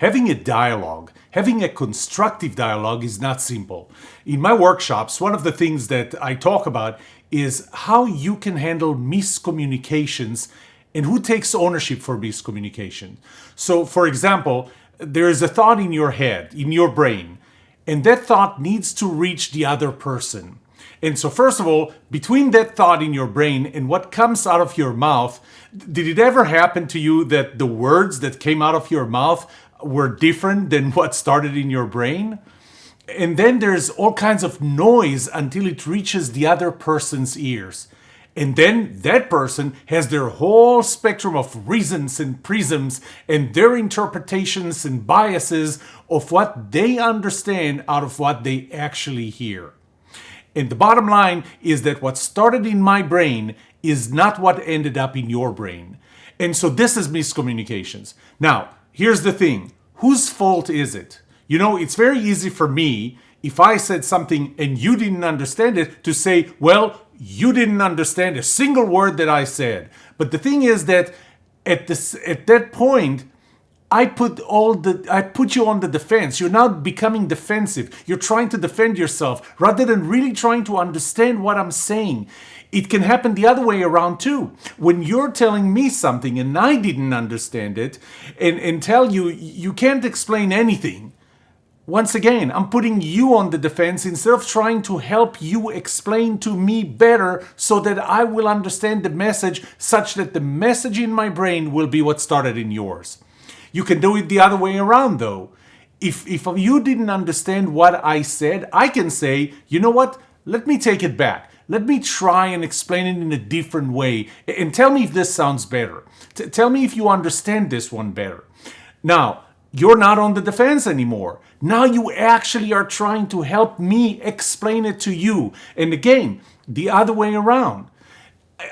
having a dialogue, having a constructive dialogue is not simple. In my workshops, one of the things that I talk about is how you can handle miscommunications and who takes ownership for miscommunication. So, for example, there is a thought in your head, in your brain, and that thought needs to reach the other person. And so, first of all, between that thought in your brain and what comes out of your mouth, did it ever happen to you that the words that came out of your mouth were different than what started in your brain? And then there's all kinds of noise until it reaches the other person's ears. And then that person has their whole spectrum of reasons and prisms and their interpretations and biases of what they understand out of what they actually hear. And the bottom line is that what started in my brain is not what ended up in your brain. And so this is miscommunications. Now, here's the thing. Whose fault is it? You know, it's very easy for me, if I said something and you didn't understand it, to say, well, you didn't understand a single word that I said. But the thing is that at that point, I put you on the defense. You're now becoming defensive. You're trying to defend yourself rather than really trying to understand what I'm saying. It can happen the other way around too. When you're telling me something and I didn't understand it and tell you you can't explain anything, once again, I'm putting you on the defense instead of trying to help you explain to me better so that I will understand the message such that the message in my brain will be what started in yours. You can do it the other way around though. If you didn't understand what I said, I can say, you know what? Let me take it back. Let me try and explain it in a different way. And tell me if this sounds better. Tell me if you understand this one better. Now, you're not on the defense anymore. Now you actually are trying to help me explain it to you. And again, the other way around.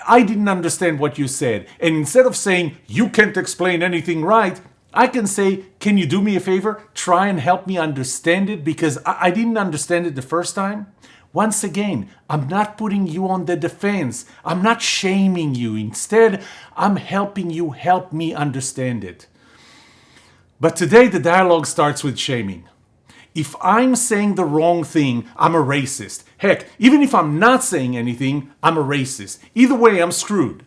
I didn't understand what you said. And instead of saying, you can't explain anything right, I can say, can you do me a favor? Try and help me understand it because I didn't understand it the first time. Once again, I'm not putting you on the defense. I'm not shaming you. Instead, I'm helping you help me understand it. But today, the dialogue starts with shaming. If I'm saying the wrong thing, I'm a racist. Heck, even if I'm not saying anything, I'm a racist. Either way, I'm screwed.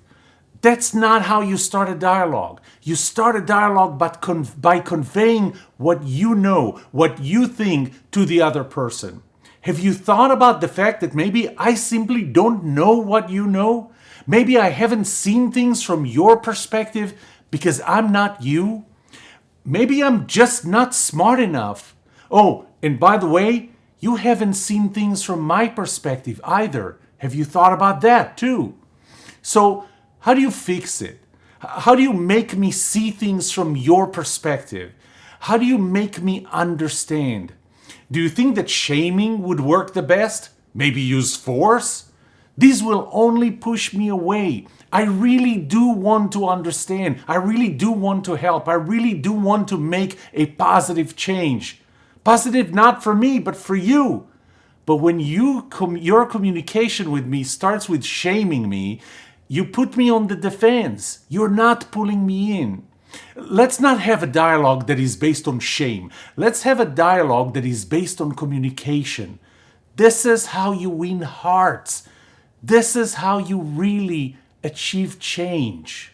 That's not how you start a dialogue. You start a dialogue by conveying what you know, what you think to the other person. Have you thought about the fact that maybe I simply don't know what you know? Maybe I haven't seen things from your perspective because I'm not you? Maybe I'm just not smart enough. Oh, and by the way, you haven't seen things from my perspective either. Have you thought about that too? So, how do you fix it? How do you make me see things from your perspective? How do you make me understand? Do you think that shaming would work the best? Maybe use force? These will only push me away. I really do want to understand. I really do want to help. I really do want to make a positive change. Positive not for me, but for you. But when your communication with me starts with shaming me, you put me on the defense. You're not pulling me in. Let's not have a dialogue that is based on shame. Let's have a dialogue that is based on communication. This is how you win hearts. This is how you really achieve change.